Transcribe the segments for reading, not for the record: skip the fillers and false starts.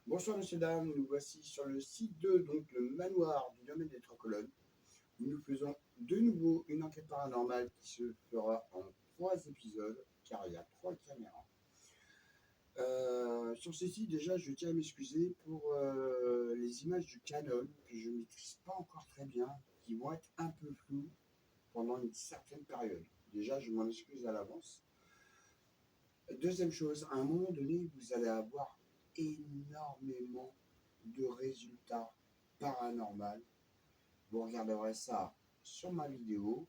Bonsoir messieurs, dames, nous voici sur le site 2, donc le manoir du domaine des Trois Colonnes, où nous faisons de nouveau une enquête paranormale qui se fera en 3 épisodes, car il y a 3 caméras. Sur ce site, déjà, je tiens à m'excuser pour les images du Canon, que je ne maîtrise pas encore très bien, qui vont être un peu floues pendant une certaine période. Déjà, je m'en excuse à l'avance. Deuxième chose, à un moment donné, vous allez avoir énormément de résultats paranormaux. Vous regarderez ça sur ma vidéo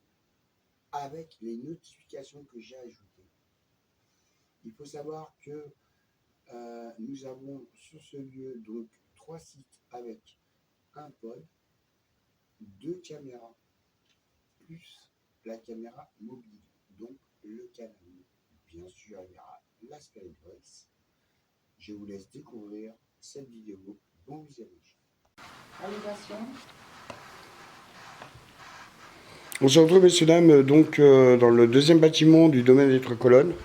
avec les notifications que j'ai ajoutées. Il faut savoir que nous avons sur ce lieu donc 3 sites avec un pod, 2 caméras, plus la caméra mobile, donc le Canon. Bien sûr, il y aura la Skytrace. Je vous laisse découvrir cette vidéo. Bon visionnage. On se retrouve, messieurs, dames, donc dans le deuxième bâtiment du domaine des Trois Colonnes.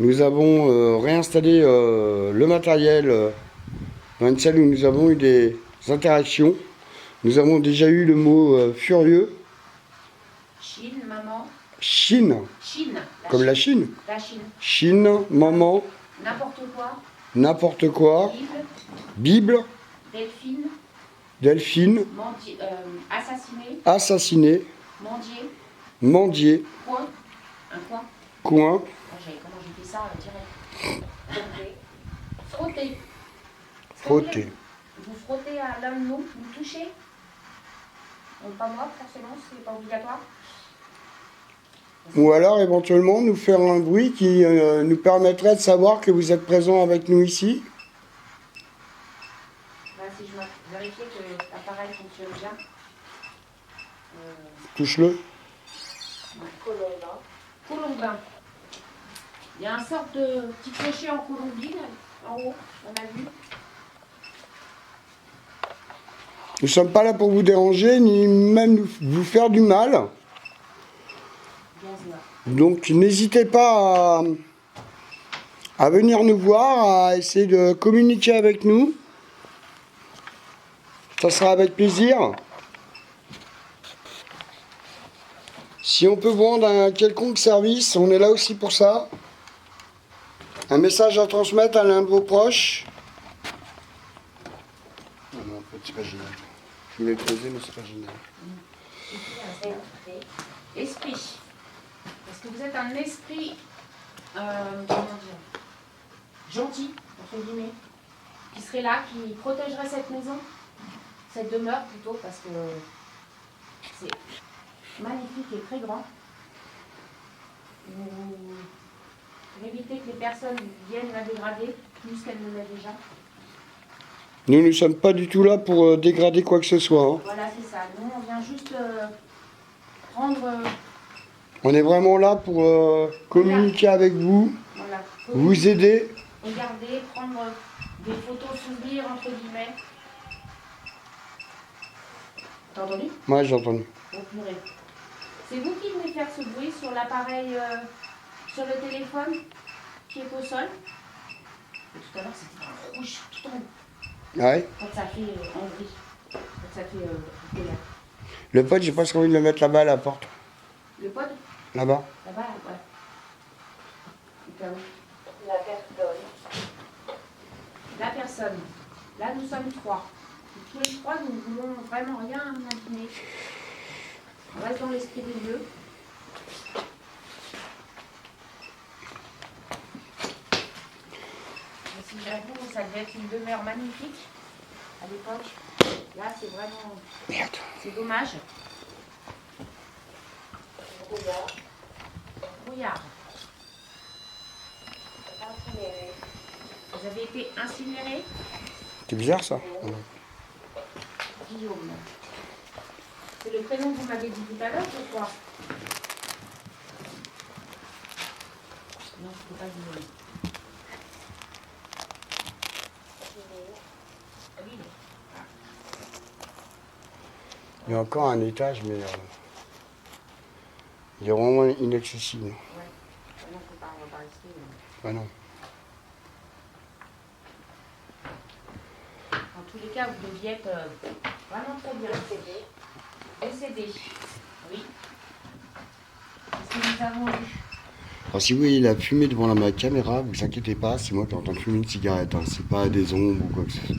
Nous avons réinstallé le matériel dans une salle où nous avons eu des interactions. Nous avons déjà eu le mot furieux. Chine, maman. Chine. Chine. Comme la Chine. La Chine. Chine, maman. N'importe quoi. N'importe quoi. Bible. Bible. Delphine. Delphine. Assassiné. Assassiné. Mendier. Mendier. Coin. Un coin. Coin. Comment j'ai fait ça direct. Frotter. Frotter. Vous frottez à l'un de nous, vous touchez. Pas moi, forcément, c'est pas obligatoire. Ou alors éventuellement nous faire un bruit qui nous permettrait de savoir que vous êtes présent avec nous ici. Là, si je vérifiais que l'appareil fonctionne bien. Touche-le. Colombin. Il y a un sorte de petit clocher en colombine, en haut, on a vu. Nous ne sommes pas là pour vous déranger, ni même vous faire du mal. Donc n'hésitez pas à venir nous voir, à essayer de communiquer avec nous. Ça sera avec plaisir. Si on peut vous rendre un quelconque service, on est là aussi pour ça. Un message à transmettre à l'un de vos proches. Non, en fait, c'est pas génial. Je voulais le poser, mais c'est pas génial. Esprit. Parce que vous êtes un esprit, comment dire, gentil, entre guillemets, qui serait là, qui protégerait cette maison, cette demeure plutôt, parce que c'est magnifique et très grand. Vous évitez que les personnes viennent la dégrader plus qu'elles ne l'est déjà. Nous ne sommes pas du tout là pour dégrader quoi que ce soit. Hein. Voilà, c'est ça. Nous, on vient juste prendre... on est vraiment là pour communiquer avec vous, voilà, vous aider. Regarder, prendre des photos souvenirs, entre guillemets. T'as entendu? Moi, j'ai entendu. Oh, purée. C'est vous qui venez faire ce bruit sur l'appareil, sur le téléphone, qui est au sol. Et tout à l'heure, c'était un rouge tout en haut. Ouais. Quand ça fait en gris. Quand ça fait colère. Le pod, j'ai presque envie de le mettre là-bas à la porte. Le pod? Là-bas. Là-bas, ouais. La personne. La personne. Là, nous sommes 3. Tous les 3, nous ne voulons vraiment rien imaginer. On reste dans l'esprit des lieux. Si j'avoue, ça devait être une demeure magnifique à l'époque. Là, c'est vraiment... Merde. C'est dommage. Brouillard. Brouillard. Incinéré. Vous avez été incinéré? C'est bizarre ça. Guillaume. C'est le prénom que vous m'avez dit tout à l'heure, je crois. Non, c'est pas Guillaume. Il y a encore un étage, mais il est vraiment inaccessible. Ouais. Non, on va pas rester. Ah non. tous les cas, vous deviez être vraiment très bien. LCD. Oui. Qu'est-ce que nous avons eu? Alors si vous voyez la fumée devant la caméra, vous inquiétez pas, c'est moi qui est en train de fumer une cigarette, hein. C'est pas des ombres ou quoi que ce soit.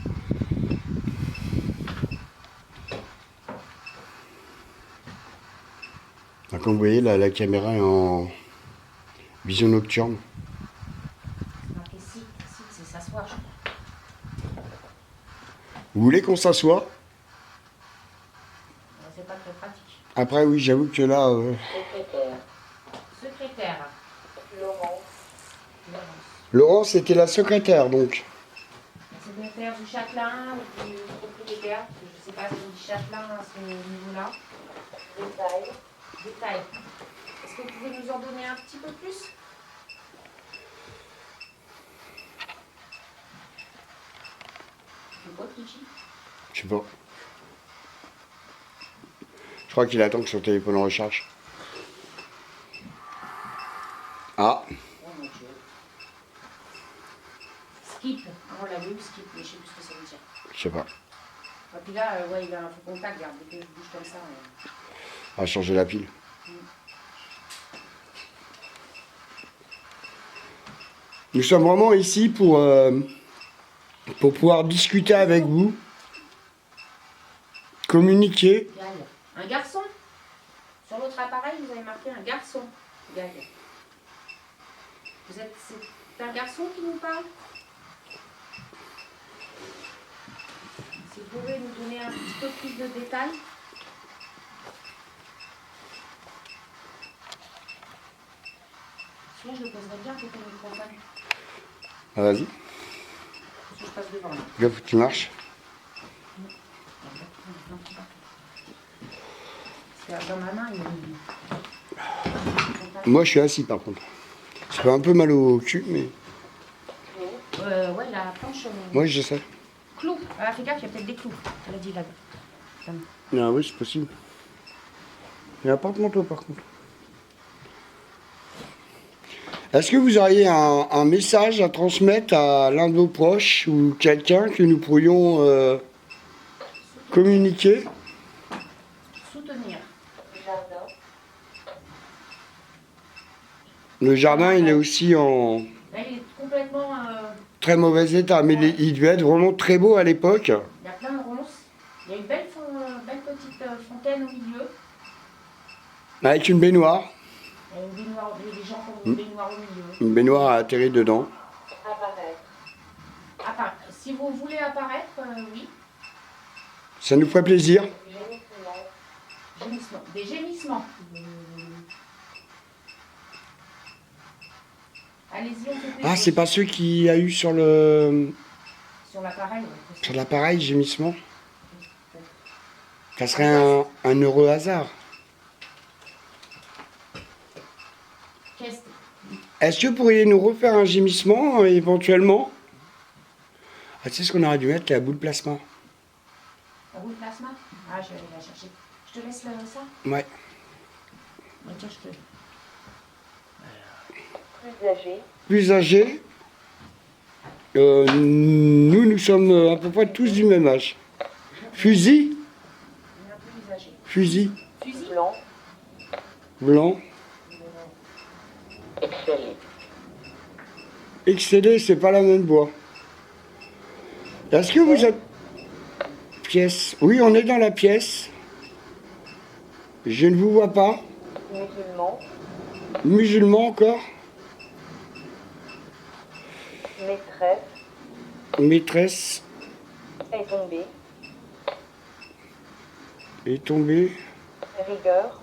Alors, comme vous voyez, la caméra est en vision nocturne. C'est marqué site, c'est s'asseoir, je crois. Vous voulez qu'on s'assoie? C'est pas très pratique. Après, oui, j'avoue que là... Secrétaire. Laurence. Laurence était la secrétaire, donc. La secrétaire du châtelain ou du propriétaire, parce que je ne sais pas si du châtelain à ce niveau-là. Détail. Est-ce que vous pouvez nous en donner un petit peu plus? C'est quoi, Kichi? Je sais pas. Je crois qu'il attend que son téléphone en recharge. Ah, Oh mon Dieu. Skip. On l'a vu, skip, mais je ne sais plus ce que ça veut dire. je sais pas. Et puis là, ouais, il a un faux contact, regarde, dès que je bouge comme ça. On va changer la pile. Nous sommes vraiment ici pour pouvoir discuter avec vous, communiquer. Gaël. Un garçon. Sur votre appareil, vous avez marqué un garçon. Gaël. C'est un garçon qui nous parle? Si vous pouvez nous donner un petit peu plus de détails. Sinon, je le poserai bien pour que vous le compreniez. Ah, vas-y, Je passe devant là. là, faut que tu marches. Parce que dans ma main, il Moi, je suis assis par contre. Ça fait un peu mal au cul, mais... ouais, la planche. Moi, je sais. Clous. Ah, fais gaffe, il y a peut-être des clous. Elle a dit là. Ah oui, c'est possible. Il y a un porte-manteau par contre. Est-ce que vous auriez un message à transmettre à l'un de vos proches ou quelqu'un que nous pourrions communiquer? Soutenir. Le jardin, il est aussi en Là, il est complètement. très mauvais état, mais il devait être vraiment très beau à l'époque. Il y a plein de ronces. Il y a une belle petite fontaine au milieu. Avec une baignoire. Il y a une baignoire, les gens font une baignoire au milieu. Une baignoire a atterri dedans. Si vous voulez apparaître, oui. Ça nous ferait plaisir. Gémissements. Des gémissements. Allez-y, on fait plaisir. Ah, c'est pas ceux qu'il y a eu sur le... Sur l'appareil, ouais. Sur l'appareil, gémissement. Ça serait un heureux hasard. Est-ce que vous pourriez nous refaire un gémissement, éventuellement? Ah, tu sais ce qu'on aurait dû mettre, la boule plasma. La boule plasma? Ah, je vais aller la chercher. Je te laisse ça? Ouais. Tiens, je te... Plus âgé. Plus âgés. Nous sommes à peu près tous du même âge. Fusil? On est un peu plus âgé. Fusil. Fusil? Blanc. Blanc. Excellé. Excellé, c'est pas la même voix. Est-ce que vous êtes... Pièce. Oui, on est dans la pièce. Je ne vous vois pas. Musulman. Musulman encore. Maîtresse. Maîtresse Est tombée. est tombée. Rigueur.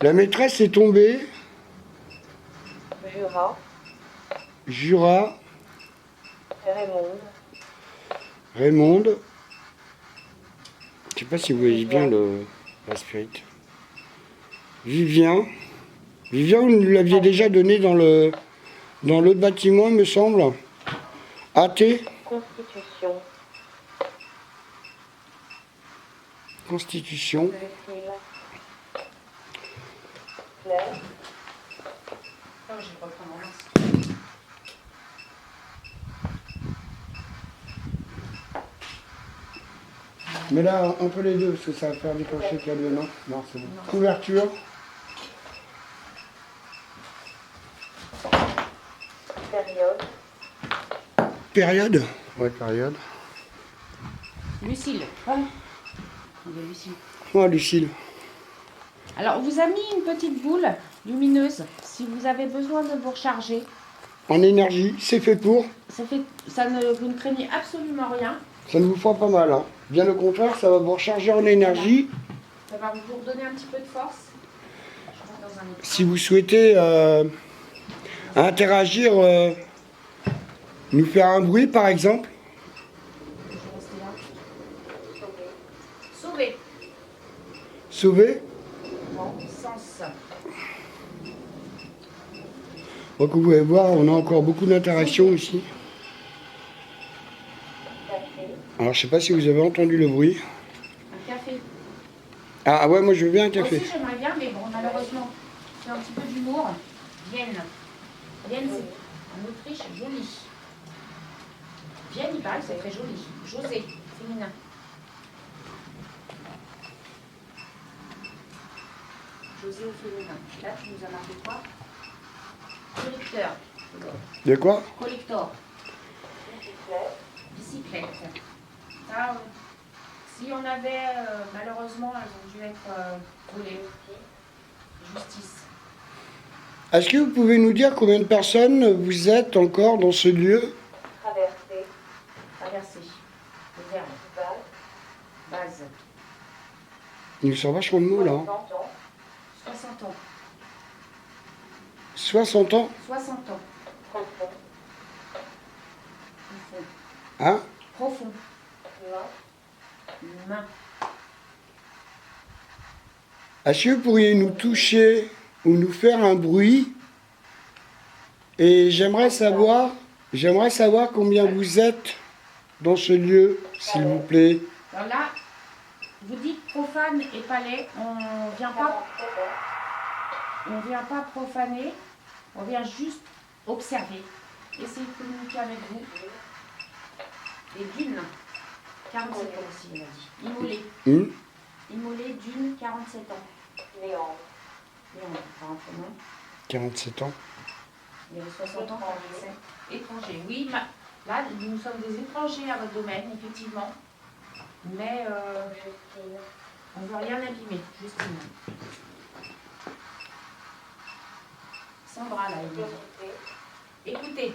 La maîtresse est tombée. Jura. Jura. Raymonde. Raymonde. Je sais pas si vous voyez bien la spirit. Vivien. Vivien, vous nous l'aviez déjà donné dans l'autre bâtiment, il me semble. Athée. Constitution. Constitution. Lucille. Claire. Oh, je vais reprendre mon masque. Mais là, on peut les deux, parce que ça va faire déclencher le câble, non? Non, c'est bon. Non. Couverture. Période. Période. Ouais, période. Lucille. Ouais. Il est Lucille. Oh, Lucille. Alors, on vous a mis une petite boule lumineuse si vous avez besoin de vous recharger. En énergie, c'est fait pour. Vous ne craignez absolument rien. Ça ne vous fera pas mal, hein. Bien au contraire, ça va vous recharger en énergie. Ça va vous redonner un petit peu de force. Je rentre dans un écran. Si vous souhaitez interagir, nous faire un bruit par exemple. Je vais rester là. Sauver. Sauver. Bon, sens. Donc vous pouvez voir, on a encore beaucoup d'interactions ici. Café. Alors je sais pas si vous avez entendu le bruit. Un café. Ah ouais, moi je veux bien un Moi café. aussi, j'aimerais bien, mais bon, malheureusement, c'est un petit peu d'humour. Vienne. Vienne, c'est en Autriche, joli. Vienne, il paraît que c'est très joli. José, féminin. José au féminin. Là, tu nous as marqué quoi? Collecteur. De quoi? Collector. Bicyclette. Bicyclette. Ça, si on avait, malheureusement, elles ont dû être volées. Justice. Est-ce que vous pouvez nous dire combien de personnes vous êtes encore dans ce lieu? Traversée. Traverser. Le verbe. Base. Base. Il nous sort vachement de mots là. Hein. 60 ans. 60 ans. 60 ans? 60 ans. Profond. Profond. Hein? Profond. Main. Main. Est-ce que vous pourriez nous toucher ou nous faire un bruit? Et j'aimerais savoir combien vous êtes dans ce lieu, s'il vous plaît. Alors là, vous dites profane et palais. On vient pas profaner. On vient juste observer. Essayer de communiquer avec vous. Et d'une, 47 ans aussi, il a dit. Immolé. Immolé d'une, 47 ans. Léandre. Léon, par un prénom. 47 ans. Il y avait 60 ans quand je étranger. Oui, là, nous sommes des étrangers à votre domaine, effectivement. Mais on ne veut rien abîmer, Justine. Sandra, là, il dit. Écoutez.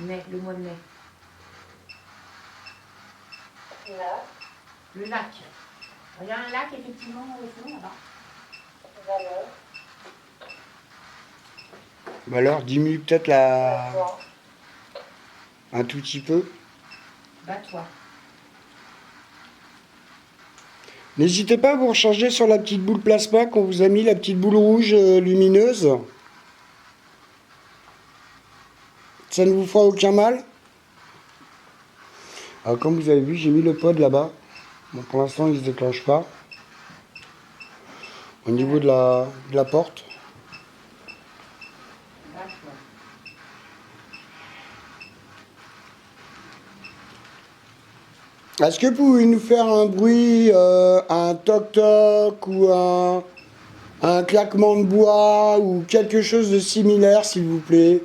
Mai, le mois de mai. Le lac. Il y a un lac, effectivement, au fond, là-bas. Valeur. Bah alors, diminue peut-être un tout petit peu. Bat-toi. N'hésitez pas à vous recharger sur la petite boule plasma qu'on vous a mis, la petite boule rouge lumineuse. Ça ne vous fera aucun mal. Alors comme vous avez vu, j'ai mis le pod là-bas. Bon, pour l'instant, il ne se déclenche pas. Au niveau de la porte. Bat-toi. Est-ce que vous pouvez nous faire un bruit, un toc-toc ou un claquement de bois ou quelque chose de similaire, s'il vous plaît?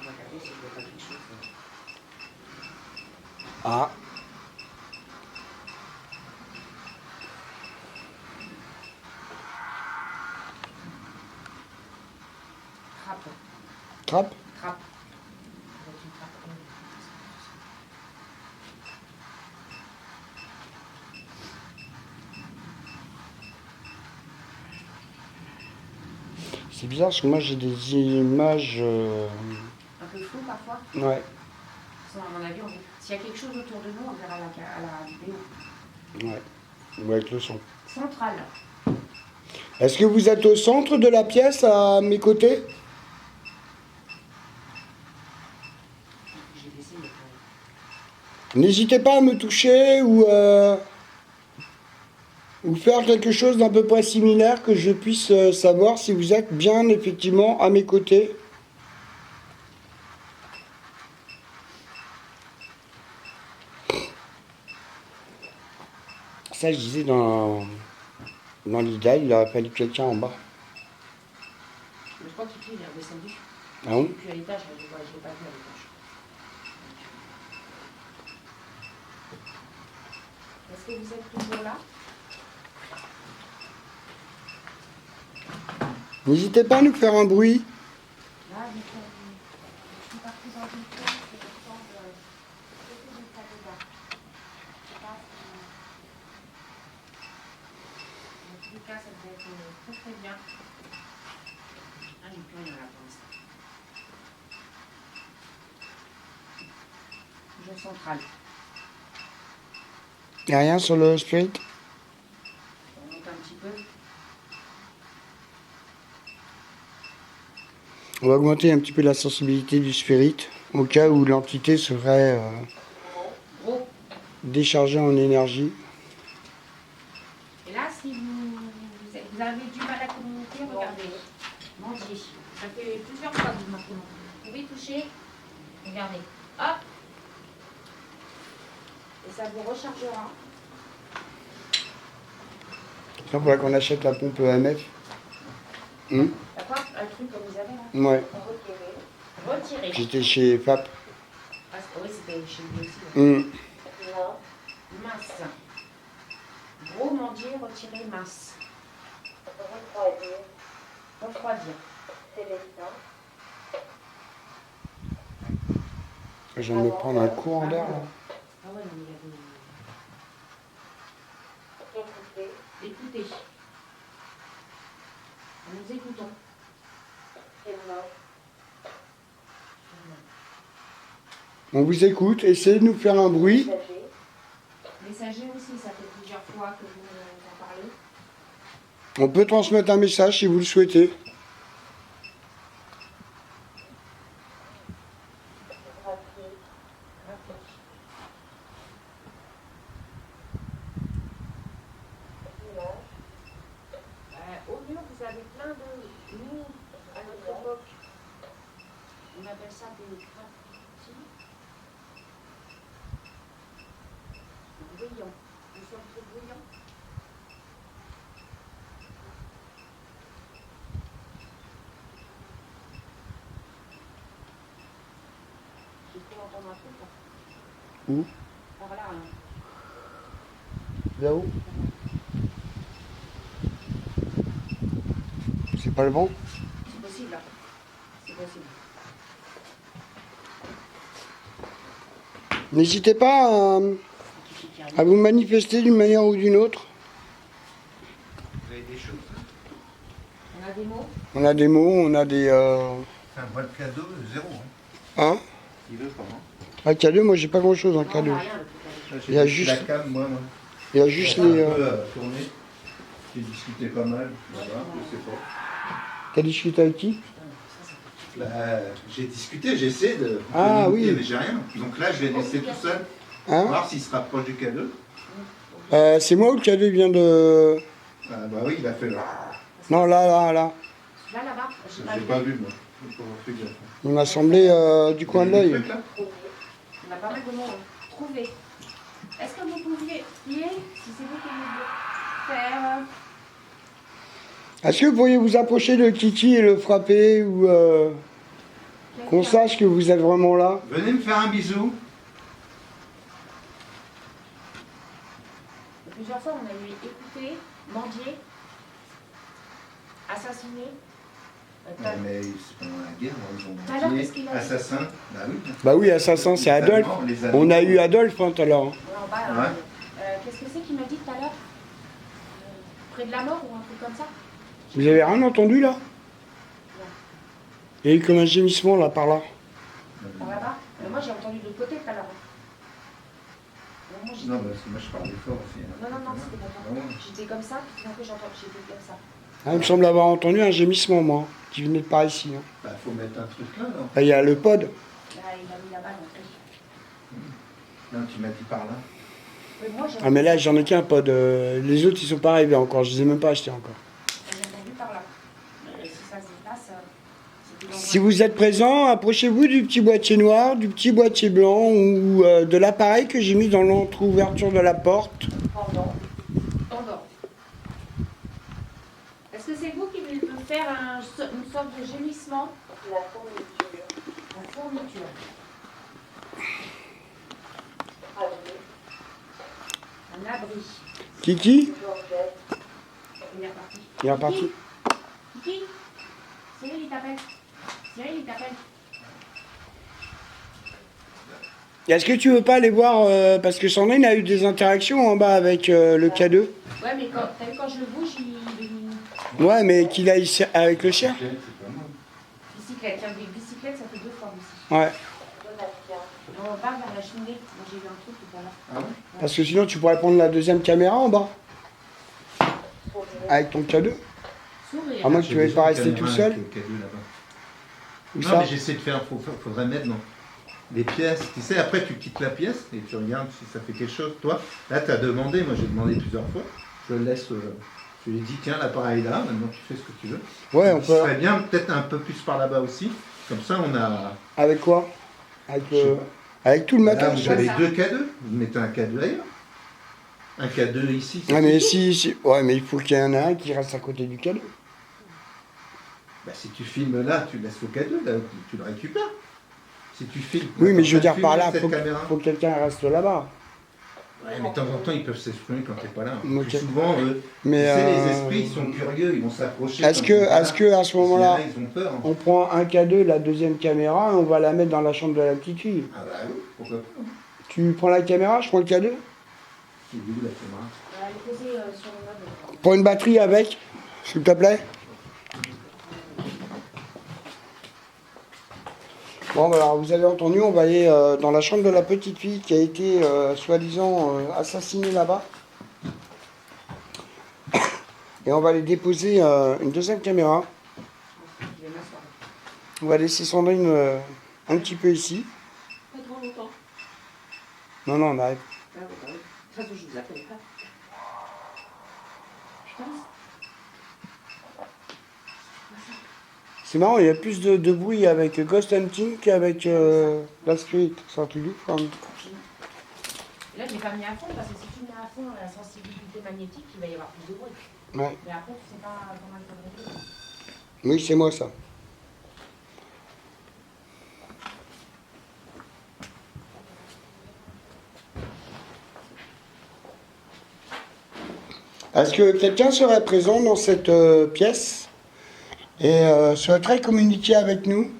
On va regarder si je vois pas quelque chose. Ah, Trappe. trappe. Trappe. Avec une trappe. C'est bizarre parce que moi j'ai des images. Un peu flou parfois. Ouais, À mon avis, s'il y a quelque chose autour de nous, on verra à la vidéo. ouais. Ou avec le son. Centrale. Est-ce que vous êtes au centre de la pièce, à mes côtés? J'ai baissé mes poings. N'hésitez pas à me toucher ou faire quelque chose d'un peu près similaire que je puisse savoir si vous êtes bien effectivement à mes côtés. Ça, je disais dans l'idéal, il aurait fallu quelqu'un en bas. Mais je crois qu'il est redescendu. Ah bon? Puis à l'étage, je ne l'ai pas vu à l'étage. Est-ce que vous êtes toujours là? N'hésitez pas à nous faire un bruit. Là, je suis partie dans une pièce qui ressemble à côté du cadeau. Je sais pas si... En tous les cas, ça devait être très très bien. Ah, j'ai plus rien là pour l'instant. Toujours central. Il n'y a rien sur le spirit? On monte un petit peu. On va augmenter un petit peu la sensibilité du spirit au cas où l'entité serait Gros. déchargée en énergie. Et là, si vous avez du mal à communiquer, regardez. Mendier. Ça fait plusieurs fois que vous m'appelez. Vous pouvez toucher. Regardez. Hop. Et ça vous rechargera. Il faudrait qu'on achète la pompe EMF. D'accord? Un truc comme vous avez là. Ouais. Retirez. J'étais chez FAP. Ah, oui, c'était chez lui aussi. Ouais. Non. Masse. Gros mendier, retirez masse. Refroidir. Refroidir. Célestin. Je viens de me prendre un courant d'air là. Ah ouais, non, mais il y avait... Écouter. Écoutez. Nous écoutons. Témoin. On vous écoute, essayez de nous faire un bruit. Messager. Messager aussi, ça fait plusieurs fois que vous en parlez. On peut transmettre un message si vous le souhaitez. Graphique. Image. Au lieu, vous avez plein de... Nous, à notre époque, on appelle ça des graffitis. Bruyants. Nous sommes trop bruyants. Il faut entendre un truc. Où? Par là, hein. Là-haut? C'est pas le vent? C'est possible, là. C'est possible. N'hésitez pas à vous manifester d'une manière ou d'une autre. Vous avez des choses. On a des mots? On a des mots, on a des... Enfin, moi, le cadeau, 0. Hein? Il veut comment? Un cadeau, moi j'ai pas grand chose en Non, on cadeau. n'a rien, le truc. Il y a J'ai juste- la cam, moi. Il y a juste Un les... peu tourné. J'ai discuté pas mal. Voilà, je sais pas. T'as discuté avec qui? Bah, j'ai discuté, j'ai essayé de Ah, communiquer, oui. mais j'ai rien. Donc là, je vais laisser tout seul, Hein? voir s'il se rapproche du cadeau. C'est moi ou le cadeau vient de... Ah, bah oui, il a fait là. Non, là. Là, là-bas, j'ai pas J'ai vu. pas vu, moi. J'ai pas fait gaffe. Il m'a semblé du coin de Vous avez l'œil. des trucs, là On a pas mal de mots. Trouver. Est-ce que vous pouviez, si c'est vous qui me faire... Est-ce que vous pourriez vous approcher de Kiki et le frapper ou qu'on sache que vous êtes vraiment là? Venez me faire un bisou. Plusieurs fois, on a eu écouter, mendier, assassiner. Mais c'est pendant la guerre, ils Tout à l'heure, ont qu'est-ce qu'il tué, a dit assassin. Bah oui. Bah oui, assassin, c'est Les Adolphe. Allemands, les Allemands. On a eu Adolphe hein, tout à l'heure. En bas, Ouais. qu'est-ce que c'est qu'il m'a dit tout à l'heure Près de la mort ou un truc comme ça? Vous avez rien entendu là? Il y a eu comme un gémissement là par là. Par là-bas? Moi, j'ai entendu de l'autre côté tout à l'heure. Moi, j'étais- Non, parce que moi je parlais fort aussi. hein. Non, c'était pas Ah moi. ouais. J'étais comme ça, puis après j'étais comme ça. Ah, il me semble avoir entendu un gémissement, moi, qui venait de par ici. Hein. Bah, faut mettre un truc là, non? Ah, il y a le pod. Là, il a mis là-bas l'entrée. Non, tu m'as dit par là. Mais moi, j'ai Ah, mais là, j'en ai qu'un pod. Les autres, ils sont pas arrivés encore. Je les ai même pas achetés encore. entendu par là. Mais si ça se déplace, c'est plus Si vous êtes présent, approchez-vous du petit boîtier noir, du petit boîtier blanc ou de l'appareil que j'ai mis dans l'entre-ouverture de la porte. pendant, Pendant. Est-ce que c'est vous qui voulez me faire une sorte de gémissement? la fourniture, La fourniture. abri, Un abri. Kiki, Georgette, Il est reparti. il est reparti. Kiki, Cyril, il t'appelle. Cyril, il t'appelle. Est-ce que tu veux pas aller voir, parce que Sandrine a eu des interactions en bas avec le K2. Ouais, mais t'as vu, quand je le bouge, il... Ouais, mais qu'il aille avec le chien. C'est pas mal. Bicyclette. Tiens, des bicyclettes, ça fait 2 fois aussi. Ouais, Donatien, On part vers la cheminée. Moi, j'ai vu un truc tout à l'heure. Ah ouais? parce que sinon tu pourrais prendre la deuxième caméra en bas, Sourire, avec ton K2. Sourire. À moins que J'ai tu veuilles déjà pas une rester caméra tout seul. avec le cadeau là-bas. Où Non, ça mais j'essaie de faire, faudrait mettre des pièces. Tu sais, après tu quittes la pièce et tu regardes si ça fait quelque chose. Toi, là, tu as demandé, moi j'ai demandé plusieurs fois. Je le laisse, je lui ai dit, tiens, l'appareil est là, maintenant tu fais ce que tu veux. Ouais, on Ce peut. serait bien, peut-être un peu plus par là-bas aussi. Comme ça, on a. Avec quoi avec, Je sais pas. avec tout le Là, matos. vous avez 2 K2. Vous mettez un K2 ailleurs. Un K2 ici. Ouais, mais ouais, mais il faut qu'il y en ait un qui reste à côté du K2. Bah, si tu filmes là, tu laisses au K2, là, tu le récupères. Si tu filmes. Oui, mais je veux dire filmer par là, cette faut caméra. que quelqu'un reste là-bas. Ouais, mais de temps en temps, ils peuvent s'exprimer quand t'es pas là. Ok. Plus souvent, Mais tu sais, les esprits, ils sont curieux, ils vont s'approcher. est-ce quand que, t'es pas est-ce là. que à ce moment-là, S'il y en a, ils ont peur. Hein. on prend un K2, la deuxième caméra, et on va la mettre dans la chambre de la petite fille? Ah bah oui, pourquoi pas. Hein. Tu prends la caméra, je prends le K2. C'est où la caméra? Elle est posée sur le meuble. Prends une batterie avec, s'il te plaît. Bon, bah, alors vous avez entendu, on va aller dans la chambre de la petite fille qui a été soi-disant assassinée là-bas. Et on va aller déposer une deuxième caméra. Je vais m'asseoir. On va laisser Sandrine un petit peu ici. Pas trop longtemps. Non, non, on arrive. Ah oui, bah oui. Ça, je vous appelle pas. Putain. C'est marrant, il y a plus de bruit avec Ghost Hunting qu'avec la Street. C'est un truc de fou, hein. Et là, je l'ai pas mis à fond parce que si tu mets à fond la sensibilité magnétique, il va y avoir plus de bruit. Ouais. Mais après, tu sais pas comment il faut régler. Oui, c'est moi ça. Est-ce que quelqu'un serait présent dans cette pièce et souhaiterait communiquer avec nous?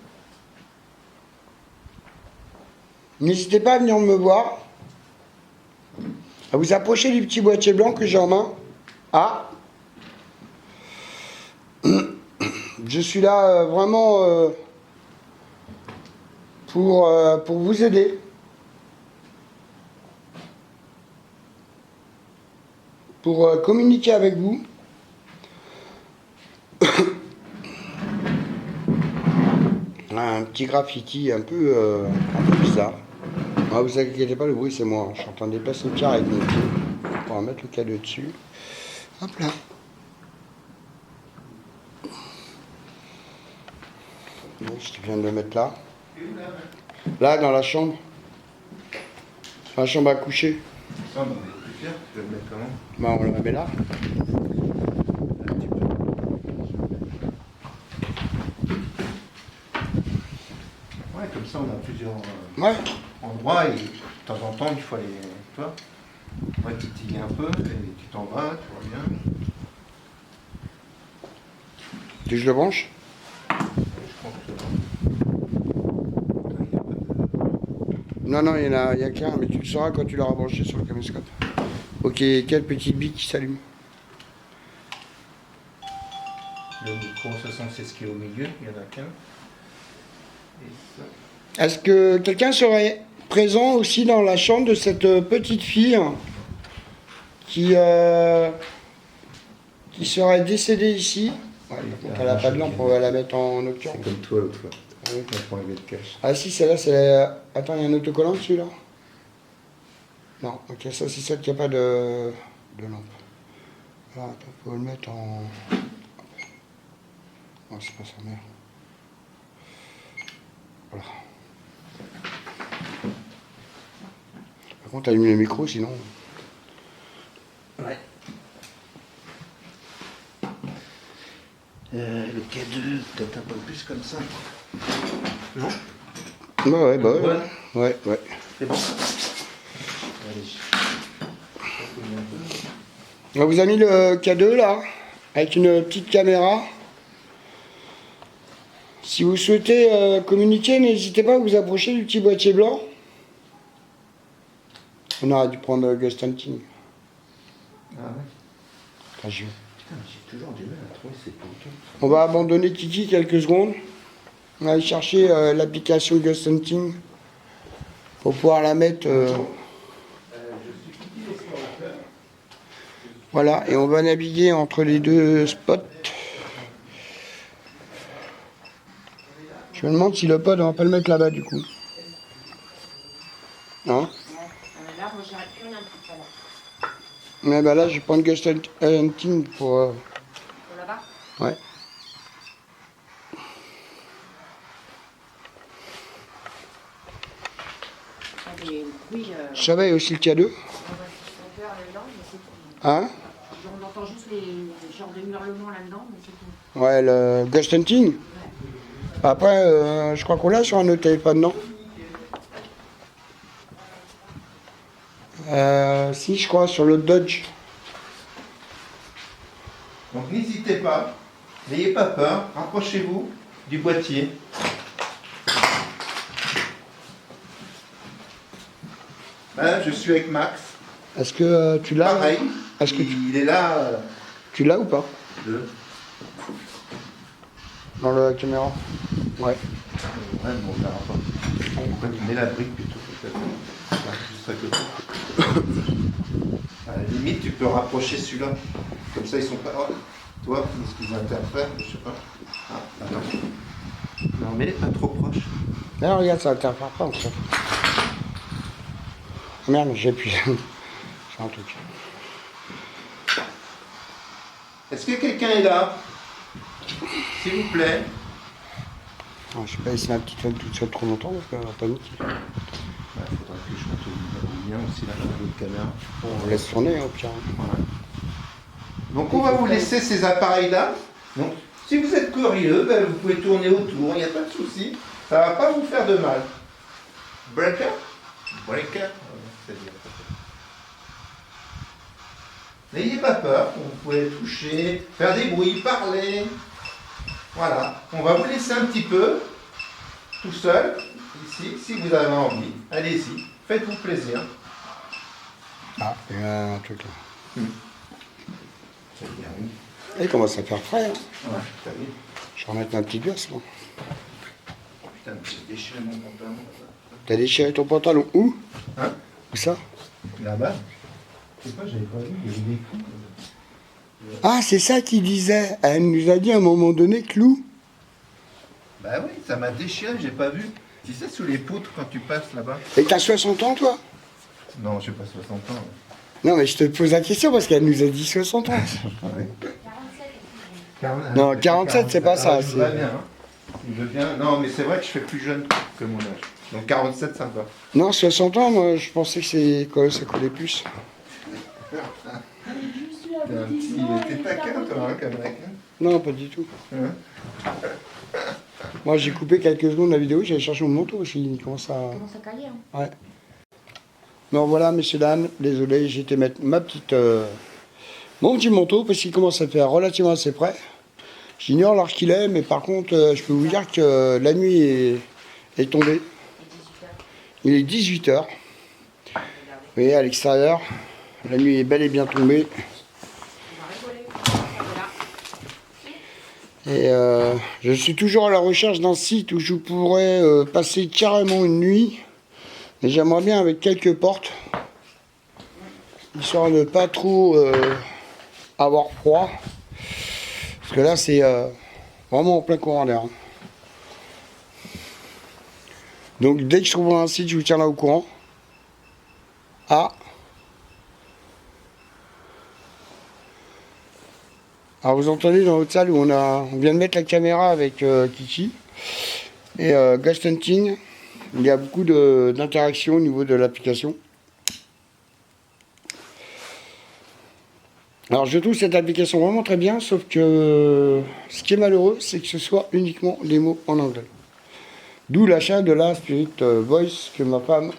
N'hésitez pas à venir me voir. À vous approcher du petit boîtier blanc que j'ai en main. Ah! Je suis là vraiment pour vous aider. Pour communiquer avec vous. Un petit graffiti un peu bizarre. Ah, vous inquiétez pas, le bruit c'est moi. Je suis en train de déplacer une pierre avec mon pied. On va mettre le cadeau dessus. Hop là. Bon, je viens de le mettre là. Là, dans la chambre. Dans la chambre à coucher. Ça, on est plus fiers. Tu veux le mettre comment? Bah, on le met là. Ouais, comme ça, on a plusieurs Ouais. endroits et de temps en temps, il faut aller, tu vois, ouais, titiller un peu et tu t'en vas, tu reviens. Tu veux que je le branche? Je pense que il y a pas de... Non, non, il y a qu'un, mais tu le sauras quand tu l'auras branché sur le caméscope. Ok, quelle petite bille qui s'allume? Le micro, de toute façon, c'est ce qui est au milieu, il n'y en a qu'un. Et ça. Est-ce que quelqu'un serait présent aussi dans la chambre de cette petite fille qui qui serait décédée ici. Ouais, donc elle n'a pas de lampe, on va la mettre en nocturne. C'est comme toi l'autre fois. Ouais. On prend le cache. Ah si, celle-là, c'est... Attends, il y a un autocollant dessus, là? Non, ok, ça, c'est celle qui n'a pas de lampe. Ah, attends, faut le mettre en... Non, c'est pas ça, merde. Voilà. Par contre, allume le micro, sinon... Ouais. Le K2, peut-être un peu plus comme ça. Non? Bah ouais, bah ouais. Voilà. Ouais. C'est bon. Allez. On vous a mis le K2 là, avec une petite caméra. Si vous souhaitez communiquer, n'hésitez pas à vous approcher du petit boîtier blanc. On aurait dû prendre Ghost Hunting. Ah ouais. Enfin, Putain, j'ai toujours du mal à trouver ces poteaux. On va abandonner Kiki quelques secondes. On va aller chercher l'application Ghost Hunting pour pouvoir la mettre. Voilà, et on va naviguer entre les deux spots. Je me demande si le pod, on va pas le mettre là-bas du coup. Hein? Là, moi, j'aurais plus rien tout à l'heure. Mais bah là, je vais prendre Ghost Hunting pour. Pour là-bas? Ouais. Ah, des bruits. Ça va, et aussi le K2. On perd là-dedans, mais c'est tout. Hein? On entend juste les genres de hurlements là-dedans, mais c'est tout. Ouais, le Ghost Hunting. Après, je crois qu'on l'a sur un autre téléphone, non? Si, je crois, sur le Dodge. Donc n'hésitez pas, n'ayez pas peur, rapprochez-vous du boîtier. Là, je suis avec Max. Est-ce que tu l'as? Pareil, Est-ce que il est là. tu l'as ou pas? Le... Dans la caméra? Ouais. Ouais, mais on verra pas. On met la brique plutôt, peut-être. Juste à côté. À la limite, tu peux rapprocher celui-là. Comme ça, ils sont pas. Oh, toi, est-ce qu'ils interfèrent? Je sais pas. Ah, attends. Non, mais pas trop proche. Là, regarde, ça interfère pas en fait. Merde, j'ai appuyé. C'est un truc. Est-ce que quelqu'un est là? S'il vous plaît. Je sais pas laisser ma petite femme toute seule trop longtemps parce qu'elle va paniquer. Il faudrait que je monte le lien aussi là, avec l'autre caméra. On laisse tourner au pire. Voilà. Donc on va vous laisser ces appareils-là. Donc si vous êtes curieux, ben, vous pouvez tourner autour, il n'y a pas de souci. Ça ne va pas vous faire de mal. Breaker? Breaker? C'est-à-dire. N'ayez pas peur, vous pouvez toucher, faire des bruits, parler. Voilà. On va vous laisser un petit peu, tout seul, ici, si vous avez envie. Allez-y, faites-vous plaisir. Ah, il y a un truc là. C'est bien, oui. Il commence à faire frais. Hein. Ouais, t'as vu? Je vais remettre ma petite glace. Moi. Putain, j'ai déchiré mon pantalon. T'as déchiré ton pantalon où? Hein? Où ça? Là-bas. Je sais pas, j'avais pas vu, il y avait des clous. Ah, c'est ça qu'il disait. Elle nous a dit à un moment donné, clou. Bah oui, ça m'a déchiré, j'ai pas vu. Tu sais, sous les poutres quand tu passes là-bas. Et t'as 60 ans, toi? Non, j'ai pas 60 ans. Non, mais je te pose la question parce qu'elle nous a dit 60 ans. Ouais. 47. Non, 47, c'est pas ça, Il c'est- veut bien, hein. Il veut bien. Non, mais c'est vrai que je fais plus jeune que mon âge. Donc 47, ça me va. Non, 60 ans, moi, je pensais que ça collait plus. T'es un petit. T'es taquin, toi, hein, comme mec. Hein. Non, pas du tout. Hein? Moi, j'ai coupé quelques secondes la vidéo, j'allais chercher mon manteau aussi. Il commence à... Comment ça cailler, hein? Ouais. Non, voilà, messieurs, dames, désolé, j'ai été mettre mon petit manteau parce qu'il commence à faire relativement assez près. J'ignore l'heure qu'il est, mais par contre, je peux vous dire que la nuit est tombée. Il est 18h. Vous voyez, à l'extérieur, la nuit est bel et bien tombée. On va rigoler. Voilà. Et je suis toujours à la recherche d'un site où je pourrais passer carrément une nuit. Mais j'aimerais bien avec quelques portes. Histoire de ne pas trop avoir froid. Parce que là, c'est vraiment en plein courant d'air. Hein. Donc, dès que je trouve un site, je vous tiens là au courant. Ah. Alors, vous entendez dans votre salle où on vient de mettre la caméra avec Kiki et Ghost Hunting. Il y a beaucoup d'interactions au niveau de l'application. Alors je trouve cette application vraiment très bien, sauf que ce qui est malheureux, c'est que ce soit uniquement des mots en anglais. D'où l'achat de la Spirit Voice que ma femme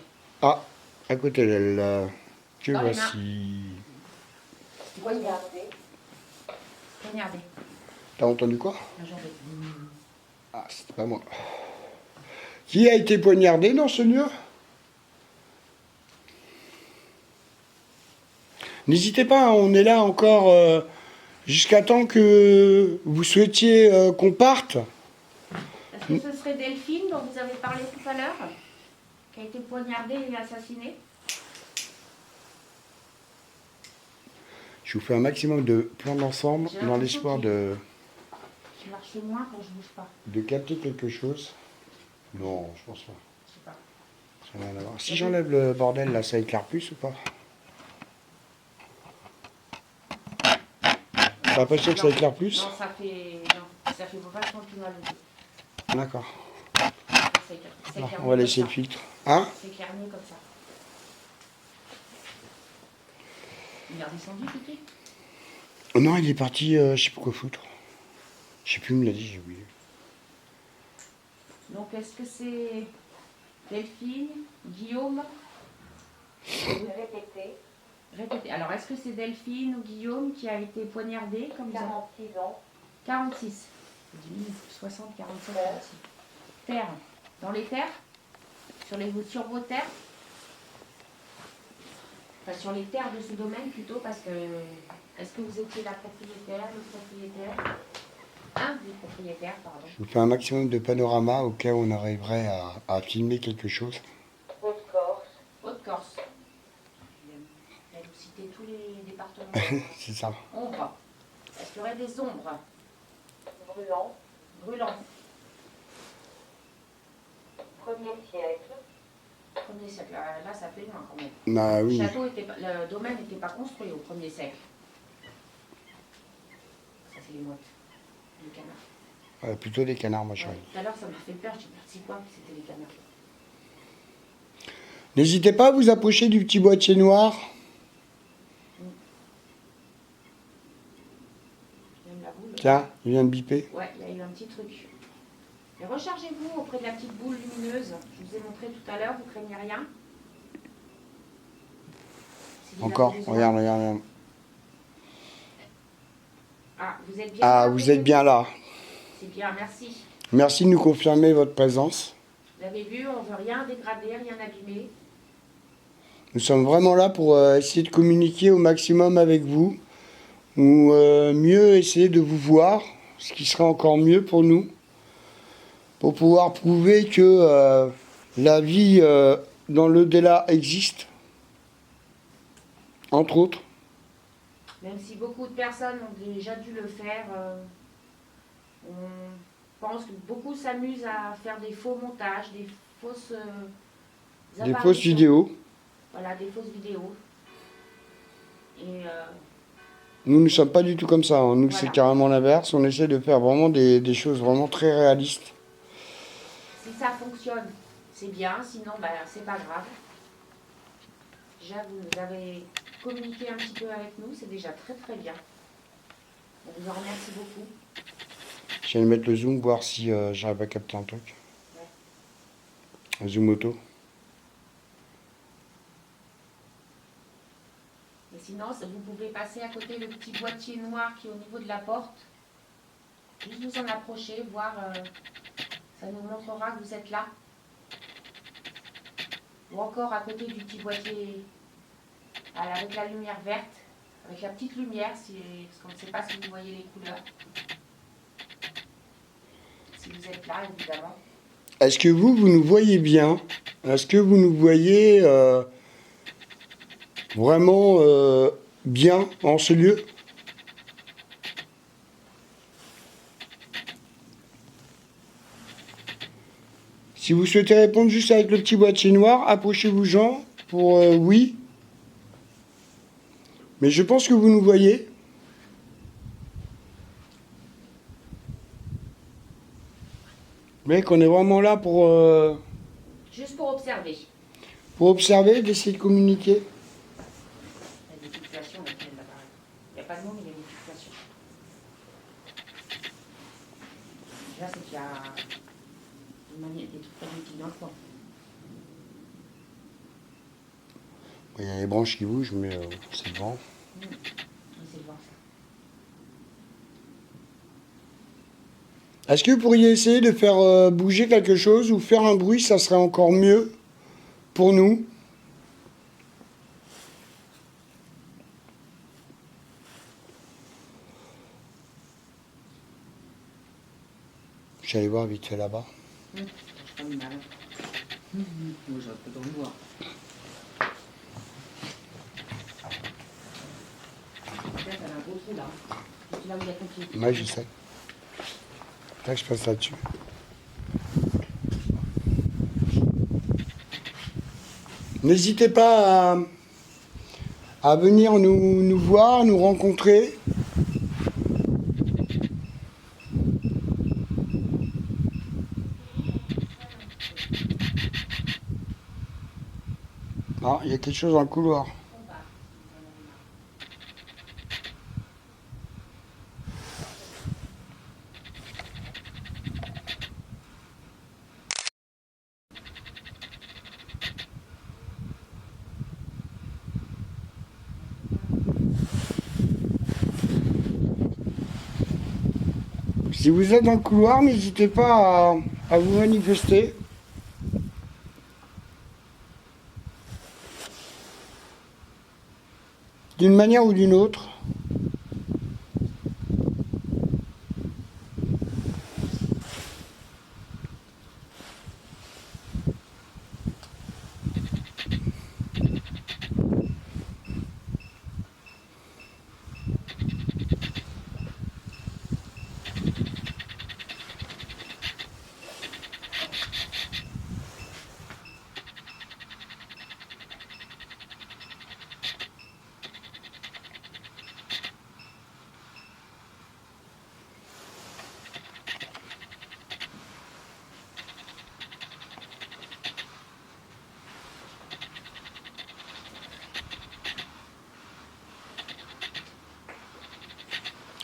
a à côté d'elle. Que Dans les voici. Poignardé. Poignardé. T'as entendu quoi? La jambe. Ah, c'était pas moi. Qui a été poignardé dans ce lieu? N'hésitez pas, on est là encore jusqu'à temps que vous souhaitiez qu'on parte. Est-ce que ce serait Delphine dont vous avez parlé tout à l'heure, qui a été poignardée et assassinée? Je vous fais un maximum de plans d'ensemble dans l'espoir de Je marche moins quand je bouge pas. capter quelque chose. Non, je pense pas. Je sais pas. Ça n'a rien à voir. Si j'enlève le bordel là, ça éclaire plus ou pas? T'as l'impression que ça éclaire plus? Non, ça fait vachement plus mal aux yeux. D'accord. C'est Ah, éclairé on va comme laisser ça. le filtre. Hein? C'est éclairé comme ça. Il est redescendu, Kiki? Non, il est parti, je sais pas quoi foutre. Je sais plus, il me l'a dit, j'ai oublié. Donc, est-ce que c'est Delphine, Guillaume? Répétez. Répétez. Alors, est-ce que c'est Delphine ou Guillaume qui a été poignardé comme ça? 46 ans. 46. 60, 47, 46. Terre. Dans les terres? Sur vos terres? Enfin, sur les terres de ce domaine plutôt, parce que... Est-ce que vous étiez la propriétaire, le propriétaire? Un des propriétaires, pardon. Je vous fais un maximum de panorama au cas où on arriverait à filmer quelque chose. Haute-Corse. Haute-Corse. Elle vous citer tous les départements. C'est ça. Ombre. Est-ce qu'il y aurait des ombres? Brûlant. Brûlant. 1er siècle. Premier siècle. Là, ça fait loin quand même. Bah oui. Le domaine n'était pas construit au 1er siècle. Ça, c'est les mouettes. Les canards. Plutôt des canards, moi, je Ouais, tout à l'heure, ça m'a fait peur. J'ai dit, c'est quoi que c'était les canards? N'hésitez pas à vous approcher du petit boîtier noir. Même la boule. Tiens, il vient de biper. Ouais, il y a eu un petit truc. Et rechargez-vous auprès de la petite boule lumineuse. Je vous ai montré tout à l'heure, vous craignez rien. Si vous Encore, avez besoin. regarde, regarde, regarde. Ah, vous êtes bien Ah, là, vous êtes bien là. C'est bien, merci. Merci de nous confirmer votre présence. Vous avez vu, on ne veut rien dégrader, rien abîmer. Nous sommes vraiment là pour essayer de communiquer au maximum avec vous, ou mieux essayer de vous voir, ce qui serait encore mieux pour nous, pour pouvoir prouver que la vie dans l'au-delà existe, entre autres. Même si beaucoup de personnes ont déjà dû le faire, on pense que beaucoup s'amusent à faire des faux montages, des fausses Des fausses apparitions. vidéos. Voilà, des fausses vidéos. Et Nous ne sommes pas du tout comme ça. Hein. Nous, Voilà. c'est carrément l'inverse. On essaie de faire vraiment des choses vraiment très réalistes. si ça fonctionne, c'est bien. Sinon, ben, c'est pas grave. Déjà, vous avez communiqué un petit peu avec nous. C'est déjà très très bien. On vous en remercie beaucoup. Je vais mettre le zoom, voir si j'arrive à capter un truc. Un zoom auto. Et sinon, vous pouvez passer à côté le petit boîtier noir qui est au niveau de la porte. Juste vous en approcher, voir, ça nous montrera que vous êtes là. Ou encore à côté du petit boîtier avec la lumière verte, avec la petite lumière, parce qu'on ne sait pas si vous voyez les couleurs. Si vous êtes là, évidemment. Est-ce que vous nous voyez bien? Est-ce que vous nous voyez vraiment bien en ce lieu? Si vous souhaitez répondre juste avec le petit boîtier noir, approchez-vous Jean pour oui. Mais je pense que vous nous voyez. Mec, on est vraiment là Juste pour observer. pour observer, d'essayer de communiquer. Il y a des fluctuations là, qui viennent d'apparaître. Il n'y a pas de nom, mais il y a des fluctuations. Là, c'est qu'il y a des trucs magnétiques dans le coin. Il y a les branches qui bougent, mais c'est le vent. On va essayer de voir ça. Est-ce que vous pourriez essayer de faire bouger quelque chose ou faire un bruit, ça serait encore mieux pour nous? J'allais voir vite fait là-bas. Je pas mis mal. Moi, j'aurais pas dormi voir. Là, t'as un gros trou là. C'est là où il y a continué. Moi, je sais. Là, je passe là-dessus. N'hésitez pas à venir nous voir, nous rencontrer. Ah, il y a quelque chose dans le couloir. Si vous êtes dans le couloir, n'hésitez pas à vous manifester. D'une manière ou d'une autre.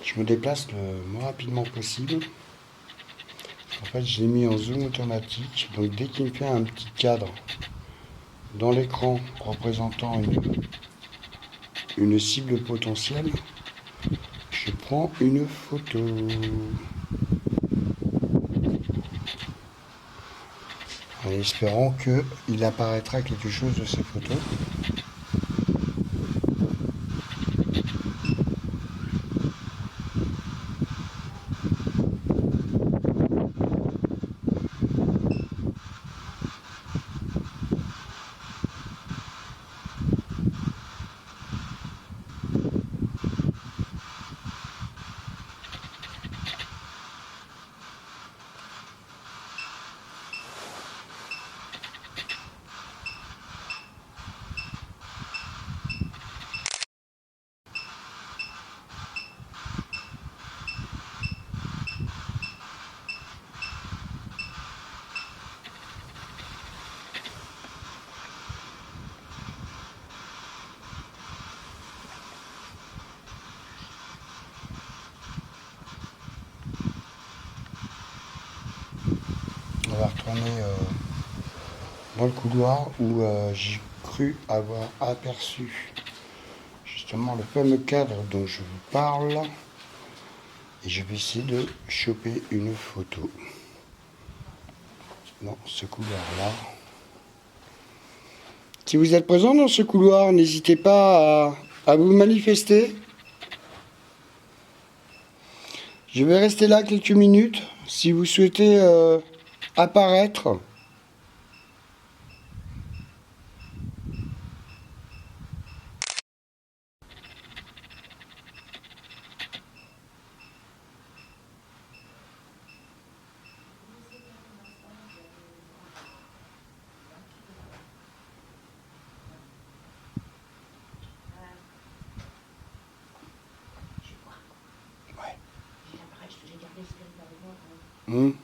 Je me déplace le moins rapidement possible. En fait, je l'ai mis en zoom automatique. Donc, dès qu'il me fait un petit cadre dans l'écran représentant une cible potentielle, je prends une photo. En espérant qu'il apparaîtra quelque chose de ces photos. On va retourner dans le couloir où j'ai cru avoir aperçu justement le fameux cadre dont je vous parle. Et je vais essayer de choper une photo dans ce couloir-là. Si vous êtes présent dans ce couloir, n'hésitez pas à vous manifester. Je vais rester là quelques minutes. Si vous souhaitez apparaître, Hum.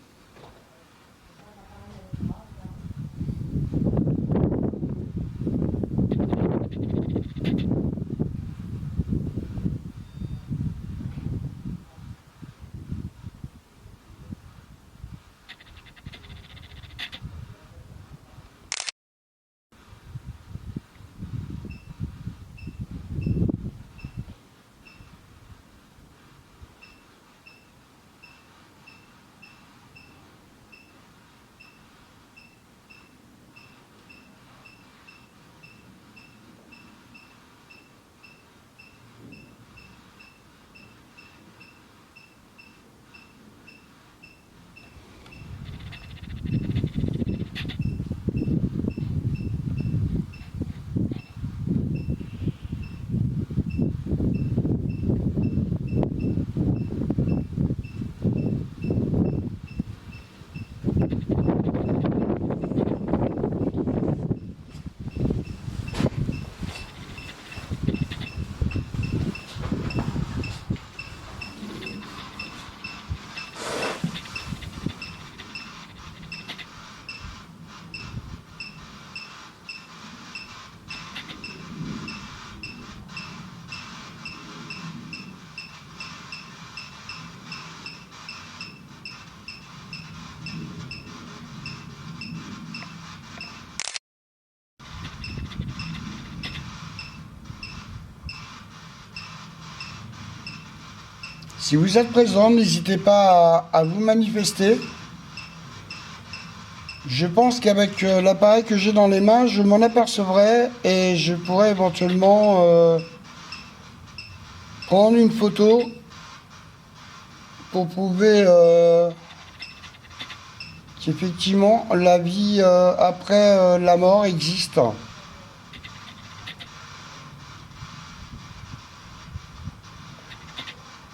Si vous êtes présent, n'hésitez pas à vous manifester. Je pense qu'avec l'appareil que j'ai dans les mains, je m'en apercevrai et je pourrais éventuellement prendre une photo pour prouver qu'effectivement la vie après la mort existe.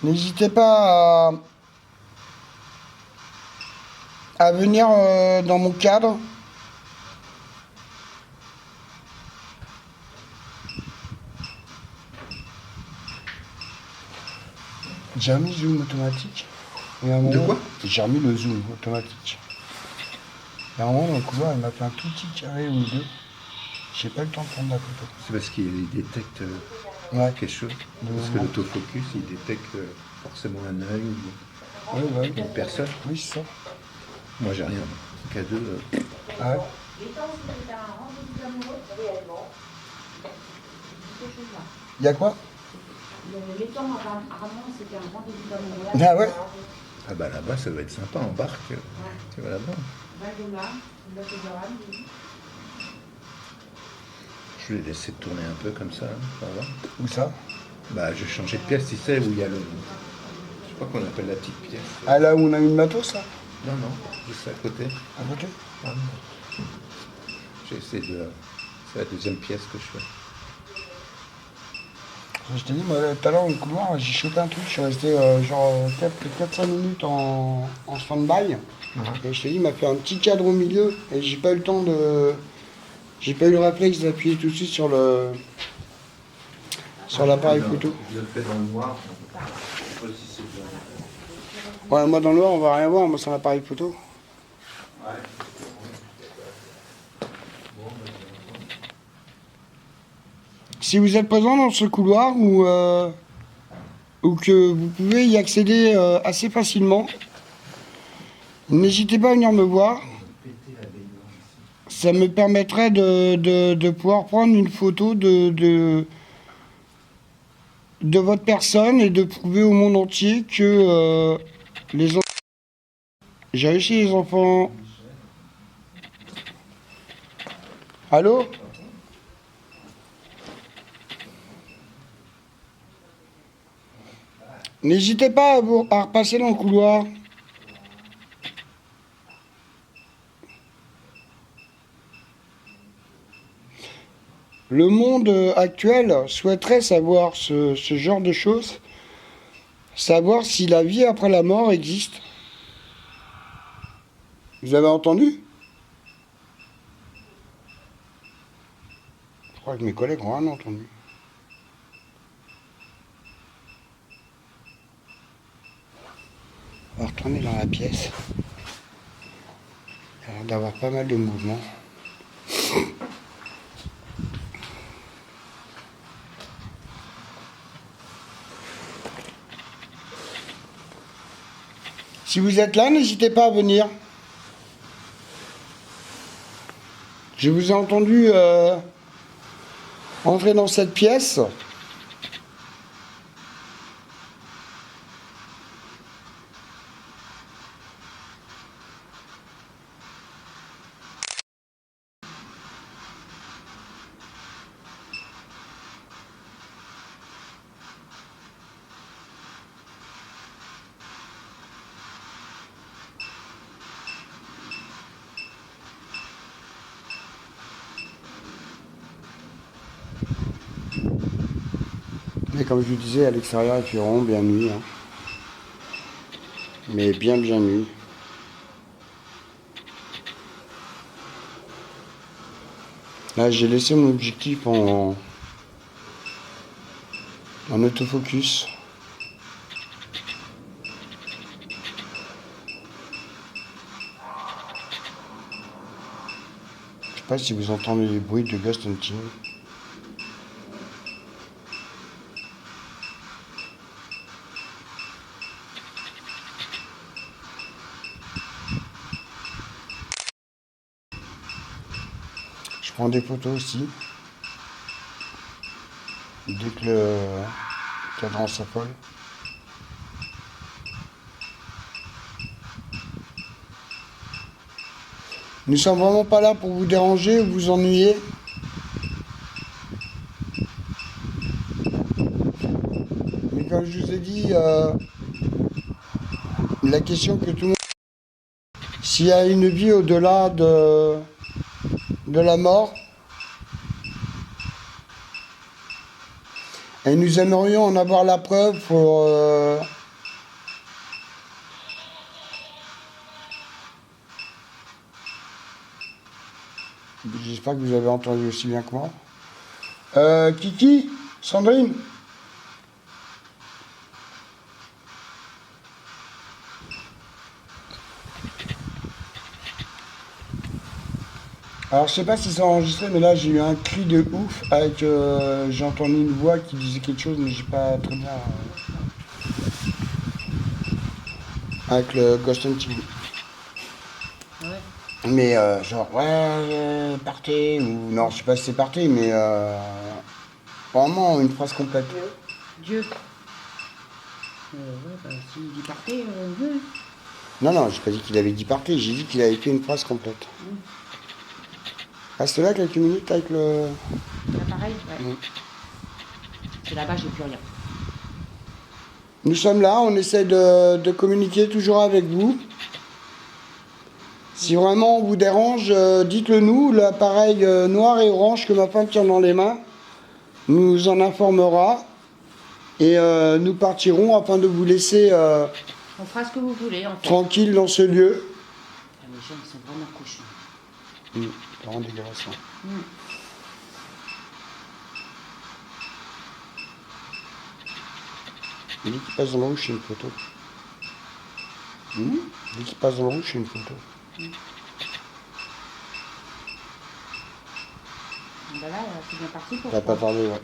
N'hésitez pas à venir dans mon cadre. J'ai remis le zoom automatique. De quoi? J'ai remis le zoom automatique. Et à un moment dans le couloir, il m'a fait un tout petit carré ou deux. J'ai pas eu le temps de prendre la photo. C'est parce qu'il détecte quelque chose. Parce que l'autofocus, il détecte forcément un œil ou une personne. Oui, c'est ça. Moi, j'ai rien. K2. Ah ouais. Les temps, c'était un rendez-vous d'amoureux réellement. Ces choses-là. Il y a quoi? Les temps, apparemment, c'était un rendez-vous d'amoureux. Ah ouais. Ah bah là-bas, ça doit être sympa en barque. Tu vas là-bas. Val-de-Marne, une bateau de rame, j'ai dit. Je vais laisser tourner un peu comme ça. Ça va. Où ça? Bah, je vais changer de pièce, tu sais, où il y a le. Je sais pas qu'on appelle la petite pièce. Ah là où on a mis le matos, là? Non, non, juste à côté. À côté? J'ai essayé de. C'est la deuxième pièce que je fais. Je t'ai dit, moi, tout à l'heure, au couloir, j'ai chopé un truc. Je suis resté genre 4-5 minutes en stand-by. Et je t'ai dit, il m'a fait un petit cadre au milieu. Et j'ai pas eu le temps de. J'ai pas eu le réflexe d'appuyer tout de suite sur le. Sur l'appareil photo. Je le fais dans le noir. Je sais pas si c'est bien. Ouais, moi dans le noir, on va rien voir. Moi, c'est un appareil photo. Ouais. Si vous êtes présent dans ce couloir ou que vous pouvez y accéder assez facilement, n'hésitez pas à venir me voir. Ça me permettrait de pouvoir prendre une photo de votre personne et de prouver au monde entier que les enfants... J'ai réussi les enfants... Allô? N'hésitez pas à repasser dans le couloir. Le monde actuel souhaiterait savoir ce genre de choses, savoir si la vie après la mort existe. Vous avez entendu? Je crois que mes collègues ont rien entendu. On va retourner dans la pièce. l'air d'avoir pas mal de mouvements. Si vous êtes là, n'hésitez pas à venir. Je vous ai entendu entrer dans cette pièce. Mais comme je vous disais, à l'extérieur, il fait vraiment bien nuit. Hein. Mais bien nuit. Là, j'ai laissé mon objectif en autofocus. Je sais pas si vous entendez les bruits de Ghost Hunting. Je prends des photos aussi. Dès que le cadran s'affole. Nous sommes vraiment pas là pour vous déranger ou vous ennuyer. Mais comme je vous ai dit, la question que tout le monde... S'il y a une vie au-delà de la mort, et nous aimerions en avoir la preuve pour... J'espère que vous avez entendu aussi bien que moi. Kiki, Sandrine. Alors je sais pas si c'est enregistré, mais là j'ai eu un cri de ouf avec j'ai entendu une voix qui disait quelque chose, mais j'ai pas très bien avec le Ghost Hunting. Ouais. Mais genre ouais partez ou non je sais pas si c'est partez, mais vraiment une phrase complète. Dieu. Ouais, bah, s'il dit partez, Dieu. Non, j'ai pas dit qu'il avait dit partez, j'ai dit qu'il avait fait une phrase complète. Reste là quelques minutes avec le... L'appareil, ouais. C'est là-bas, j'ai plus rien. Nous sommes là, on essaie de communiquer toujours avec vous. Si vraiment on vous dérange, dites-le nous. L'appareil noir et orange que ma femme tient dans les mains nous en informera. Et nous partirons afin de vous laisser On fera ce que vous voulez, en fait. tranquille dans ce lieu. Ah, les gens, ils sont vraiment cochons. C'est vraiment dégueulasse. Hein. Dès qu'il passe dans le rouge, je fais une photo. Dès qu'il passe dans le rouge, je fais une photo. Ben là, c'est bien parti pour Ça va pas tarder, ouais.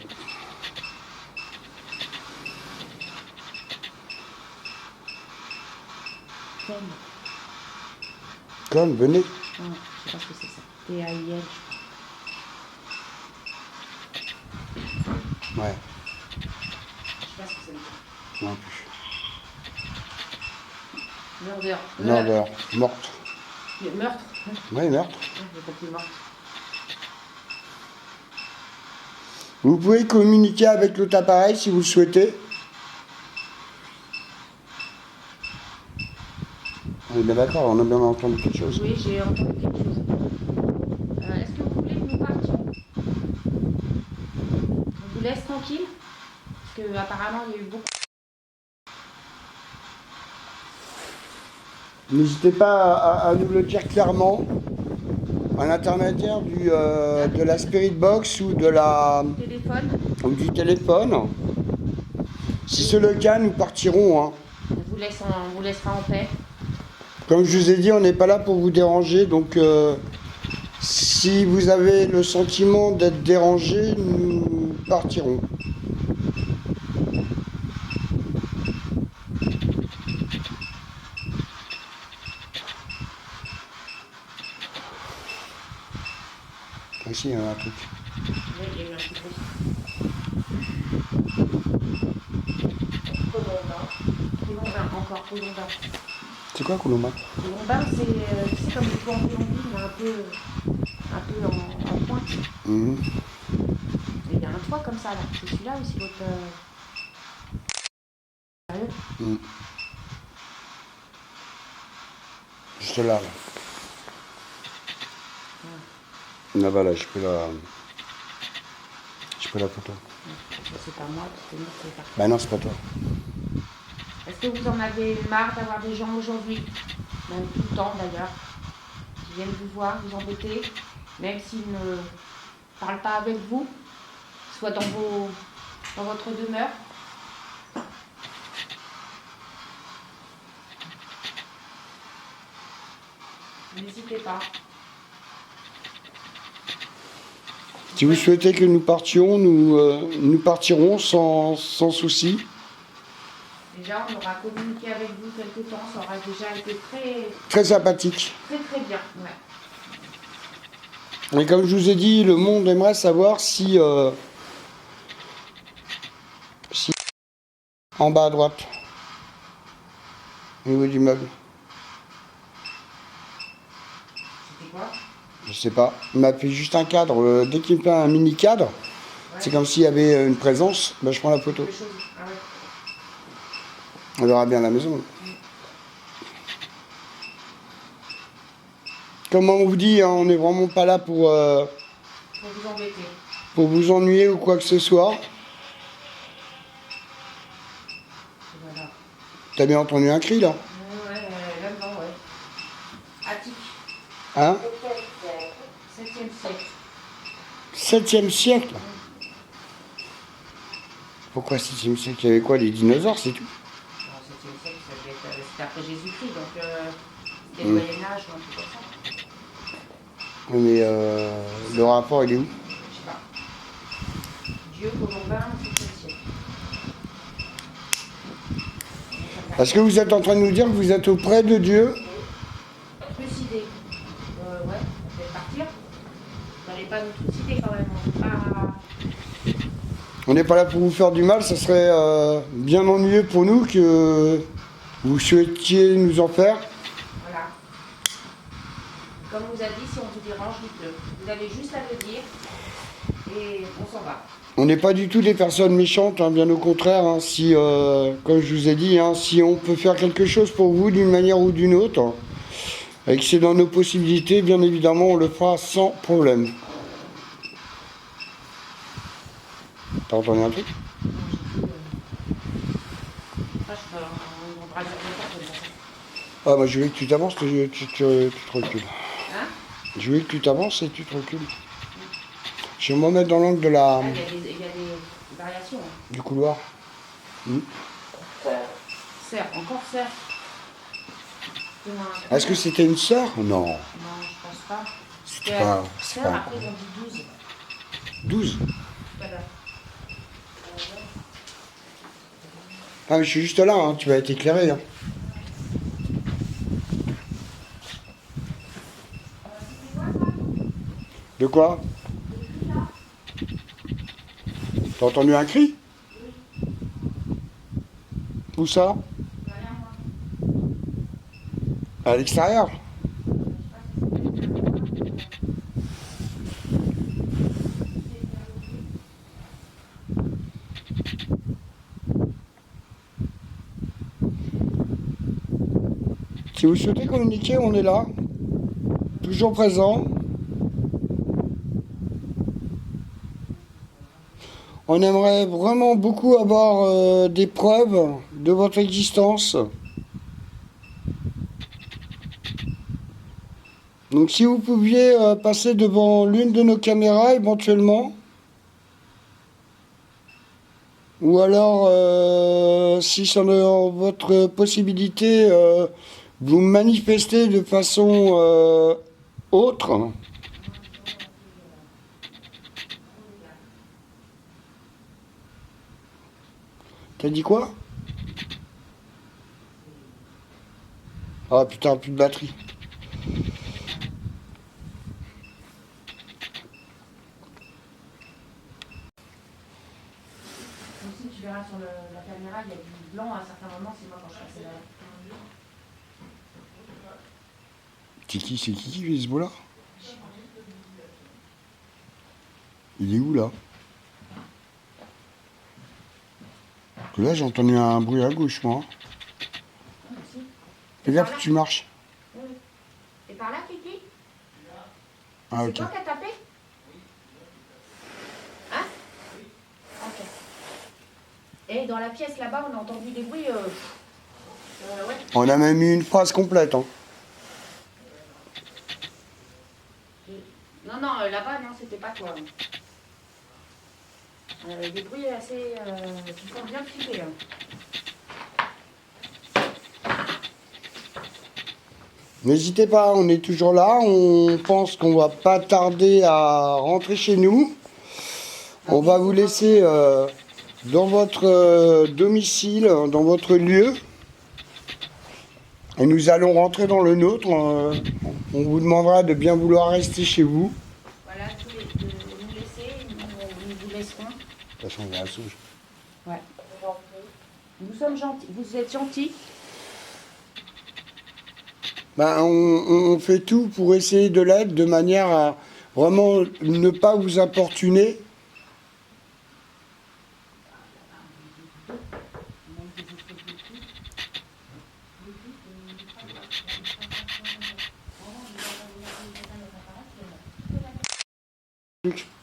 Comme, venez. Je sais pas ce que c'est ça. T-A-I-L, Ouais, je sais pas ce que c'est. non plus. Murder. Murder, morte. Meurtre. Ouais, meurtre. J'ai compris meurtre. Vous pouvez communiquer avec l'autre appareil si vous le souhaitez. On est bien d'accord, on a bien entendu quelque chose. Oui, j'ai entendu quelque chose. Est-ce que vous voulez que nous partions? On vous laisse tranquille? Parce qu'apparemment, il y a eu beaucoup. N'hésitez pas à nous le dire clairement, à l'intermédiaire de la Spirit Box ou du téléphone. Si c'est le cas, nous partirons. Hein. On vous laissera en paix. Comme je vous ai dit, on n'est pas là pour vous déranger, donc si vous avez le sentiment d'être dérangé, nous partirons. Ici, il y a un truc. Oui, il y a eu un petit bruit. Colombin, encore Colombin. C'est quoi, Colomba? Colombin, c'est tu sais, comme le plan Colombie, mais un peu en pointe. Mhm. Et il y a un toit comme ça, là. C'est celui-là ou c'est l'autre sérieux? Mhm. Juste là. Là-bas, là, je peux la photo. C'est pas moi, c'est moi qui vais faire. Bah non, c'est pas toi. Est-ce que vous en avez marre d'avoir des gens aujourd'hui, même tout le temps d'ailleurs, qui viennent vous voir, vous embêter, même s'ils ne parlent pas avec vous, soit dans votre demeure? N'hésitez pas. Si vous souhaitez que nous partions, nous partirons sans souci. Déjà, on aura communiqué avec vous quelque temps, ça aura déjà été Très sympathique. très bien. Ouais. Et comme je vous ai dit, le monde aimerait savoir si en bas à droite, au niveau du meuble. C'était quoi? Je sais pas. Il m'a fait juste un cadre. Dès qu'il me fait un mini cadre, Ouais. c'est comme s'il y avait une présence. Ben, je prends la photo. Quelque chose. Ah ouais. On verra bien la maison. Comme on vous dit, hein, on n'est vraiment pas là pour Pour vous embêter. vous ennuyer ou quoi que ce soit. Voilà. T'as bien entendu un cri là? Ouais, là-dedans, ouais. Attique, Hein? 7e siècle. 7e siècle? Pourquoi 7e siècle? Il y avait quoi? Les dinosaures, c'est tout? Alors, 7e siècle, c'était après Jésus-Christ, donc c'était le Moyen-Âge ou un truc comme ça. Oui, mais le rapport, il est où? Je sais pas. Dieu Colombin, 7e siècle. Est-ce que vous êtes en train de nous dire que vous êtes auprès de Dieu? Trucidé. Ouais, on peut partir. Vous n'allez pas nous trucider quand même. On n'est pas là pour vous faire du mal, ça serait bien ennuyeux pour nous que vous souhaitiez nous en faire. Voilà. Comme on vous a dit, si on vous dérange, dites-le. Vous avez juste à le dire et on s'en va. On n'est pas du tout des personnes méchantes, hein, bien au contraire. Hein, si, comme je vous ai dit, hein, si on peut faire quelque chose pour vous d'une manière ou d'une autre, hein, et que c'est dans nos possibilités, bien évidemment, on le fera sans problème. T'as entendu un truc? Ah, moi je veux que tu t'avances, tu te recules. Hein? Je veux que tu t'avances et tu te recules. Je vais me remettre dans l'angle de la, Il y a des variations. Hein. du couloir. Serre, encore serre. Est-ce que c'était une sœur? Non. Non, je pense pas. C'est pas Serre, après on dit 12. 12. Voilà. Ah, mais je suis juste là, hein, tu vas être éclairé. Hein. De quoi? T'as entendu un cri? Où ça? À l'extérieur? Si vous souhaitez communiquer, on est là, toujours présent. On aimerait vraiment beaucoup avoir des preuves de votre existence. Donc si vous pouviez passer devant l'une de nos caméras éventuellement, ou alors si c'est dans votre possibilité, Vous manifestez de façon autre. T'as dit quoi? Ah putain, plus de batterie. Aussi, tu verras sur la caméra, il y a du blanc à certains moments, c'est moi quand je passais là. C'est qui qui fait ce bout-là? Il est où là? Parce que là j'ai entendu un bruit à gauche moi. Fais gaffe, tu marches. Oui. Et par là, Kiki? Ah C'est ok. toi qui as tapé? Hein? Ok. Et dans la pièce là-bas, on a entendu des bruits. Ouais. On a même eu une phrase complète. Hein. Non, là-bas, non, c'était pas toi. Des bruits assez. qui font bien flipper. Hein. N'hésitez pas, on est toujours là. On pense qu'on va pas tarder à rentrer chez nous. On va vous laisser dans votre domicile, dans votre lieu. Et nous allons rentrer dans le nôtre. On vous demandera de bien vouloir rester chez vous. Voilà, de nous laisser, nous vous laisserons. De toute façon, on est à la souche. Ouais. Nous sommes gentils, vous êtes gentils. Ben, on fait tout pour essayer de l'aide de manière à vraiment ne pas vous importuner.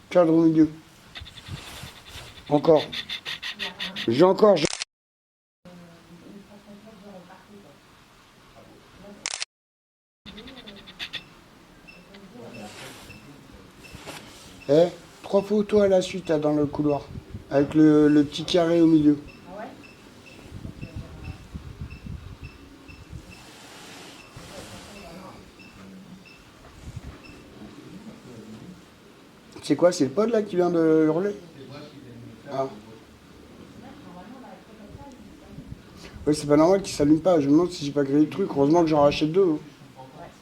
Cadre au milieu. Encore. J'ai encore. Eh, 3 photos à la suite là, dans le couloir. Avec le petit carré au milieu. Ah ouais? C'est quoi? C'est le pod là qui vient de hurler? Ah. Oui, c'est pas normal qu'il s'allume pas. Je me demande si j'ai pas grillé le truc. Heureusement que j'en rachète 2. Hein. Ouais,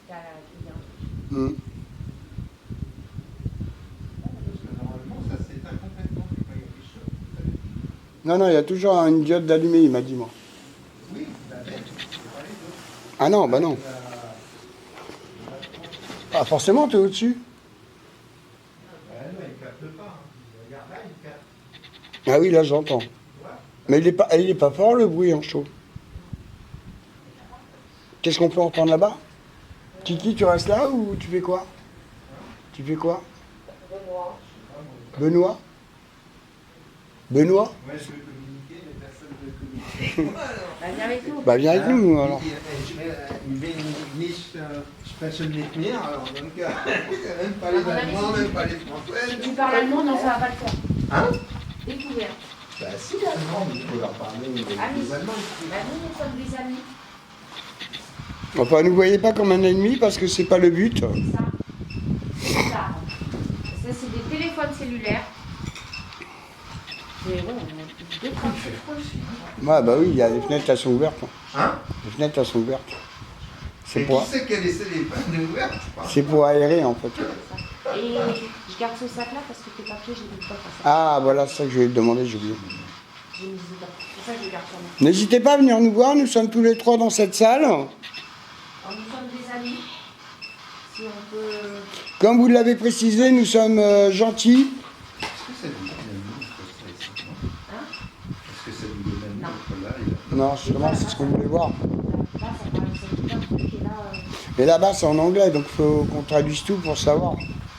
c'était à la cliente. Normalement, ça s'éteint complètement quand il y a des choses. Non, il y a toujours une diode d'allumé, il m'a dit, moi. Oui, la bête, c'est pas les autres. Ah non, bah non. Ah, forcément, t'es au-dessus. Non, il capte pas. Hein. Regarde là, il capte. Ah oui, là, j'entends. Mais il est pas fort, le bruit en chaud. Qu'est-ce qu'on peut entendre là-bas? Kiki, tu restes là ou tu fais quoi? Tu fais quoi? Benoît. Benoît? Benoît? Moi, je veux communiquer, mais personne ne veut communiquer. Bah, viens avec nous. Bah, viens avec nous, alors. Ich bin nicht sprechen mit mir, alors donc, même pas les Allemands, même pas les Français. Si tu parles allemand, non, ça va pas le faire. Hein? Découvert. Bah si, allemand, il faut leur parler Amis. des Allemands. Bah, nous sommes des amis. Enfin, ne voyez pas comme un ennemi parce que c'est pas le but. Ça. C'est ça. Ça, c'est des téléphones cellulaires. Mais bon, on a deux, trois trucs. Ouais, bah oui, il y a les fenêtres, elles sont ouvertes. Hein. Hein? Les fenêtres, elles sont ouvertes. Et qui pour, c'est qui a laissé les pannes ouvertes? c'est pour aérer, en fait. Et je garde ce sac-là parce que tes papiers, j'ai mis le coffre à sac. Ah, voilà, c'est ça que je vais te demander, j'ai oublié. J'ai mis dedans. C'est ça que je garde sur moi. N'hésitez pas à venir nous voir, nous sommes tous les 3 dans cette salle. Alors, nous sommes des amis. Si on peut. Comme vous l'avez précisé, nous sommes gentils. Est-ce que ça vous donne un nom, ça, ici, non? Hein? Est-ce que ça vous donne un nom, entre là et là? Non, justement, c'est ce qu'on voulait voir. Là, ça parle de un truc et là. Mais là-bas, c'est en anglais, donc il faut qu'on traduise tout pour savoir.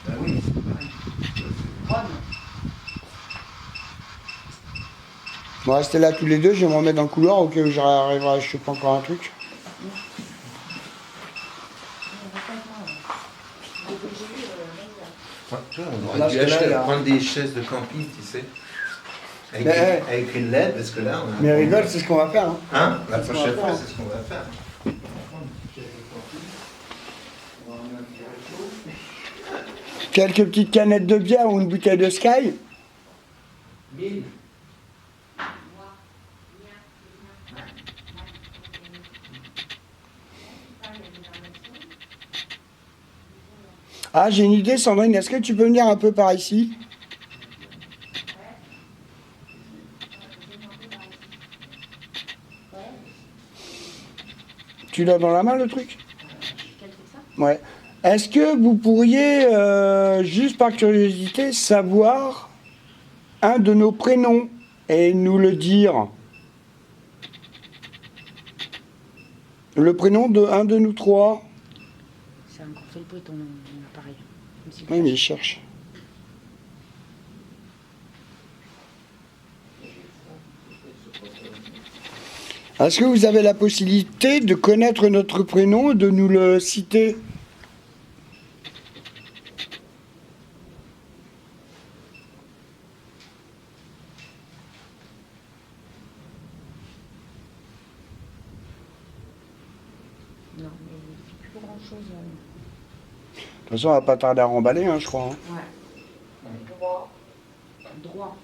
Bah oui, c'est pareil. Rome. Bon, restez là tous les deux, je vais me remettre dans le couloir au cas où j'arriverai à choper encore un truc. On Là, aurait dû parce que là, acheter, il y a- prendre des chaises de camping, tu sais. Avec, Mais, avec une LED, parce que là, on a... Mais rigole, c'est ce qu'on va faire. Hein. Hein? La C'est ce qu'on prochaine va fois, faire. c'est ce qu'on va faire. Quelques petites canettes de bière ou une bouteille de Sky? 1000. Ah, j'ai une idée, Sandrine, est-ce que tu peux venir un peu par ici? Tu l'as dans la main, le truc? Quel truc ça? Ouais. Est-ce que vous pourriez, juste par curiosité, savoir un de nos prénoms et nous le dire? Le prénom de un de nous trois? Ça a encore fait le bruit ton appareil. Oui, mais il cherche. Est-ce que vous avez la possibilité de connaître notre prénom et de nous le citer? Non, mais il fait plus grand chose. De toute façon, on va pas tarder à remballer, hein, je crois. Hein. Ouais. Droit. Droit.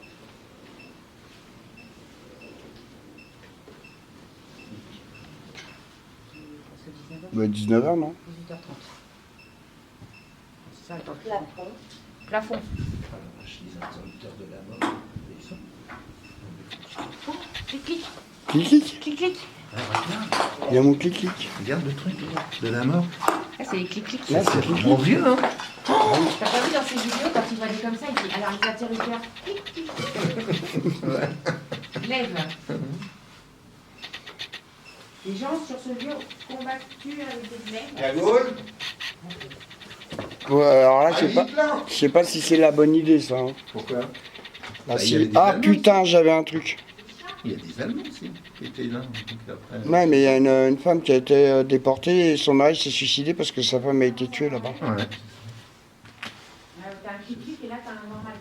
Bah, 19h, non? 18h30. C'est ça, attends. Plafond. Plafond. Les interrupteurs de la mort. Ils sont. Oh, clic, clic, Clic-clic. clic, clic. Il y a mon clic-clic. Regarde le truc de la mort. Ah, c'est les clic, clic. Là, c'est C'est clic-clic. mon vieux, hein. T'as pas vu dans ses vidéos, quand il voit des comme ça, il dit alors les interrupteurs, clic, clic. Lève. Les gens sur ce lieu ont combattu avec des glaives. Cagoule. Ouais, alors là, Ah, je sais pas si c'est la bonne idée, ça. Hein. Pourquoi? Ah, Bah, si. il y avait des Ah, Allemands putain, j'avais un truc. Il y a des Allemands aussi qui étaient là. Donc après, Ouais, mais il y a une femme qui a été déportée et son mari s'est suicidé parce que sa femme a été tuée là-bas. Ouais. T'as un clic, clic et là t'as un normal.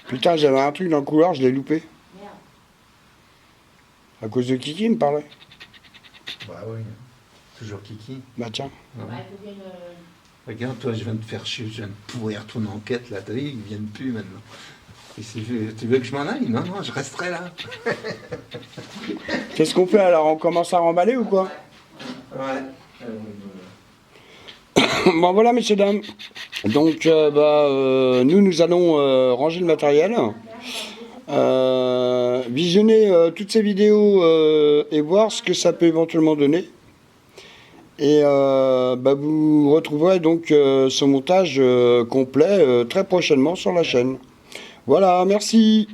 Putain, j'avais un truc dans le couloir, je l'ai loupé. Merde. À cause de Kiki, il me parlait. Bah oui. Toujours Kiki. Bah tiens. Bah, il faut bien Regarde, toi, je viens de faire chier, je viens de pourrir ton enquête là. T'as vu, ils viennent plus maintenant. Et tu veux que je m'en aille? Non, non, je resterai là. Qu'est-ce qu'on fait alors? On commence à remballer ou quoi? Ouais. Bon voilà, messieurs, dames. Donc, nous allons ranger le matériel. Visionner toutes ces vidéos et voir ce que ça peut éventuellement donner. Et vous retrouverez donc ce montage complet très prochainement sur la chaîne. Voilà, merci.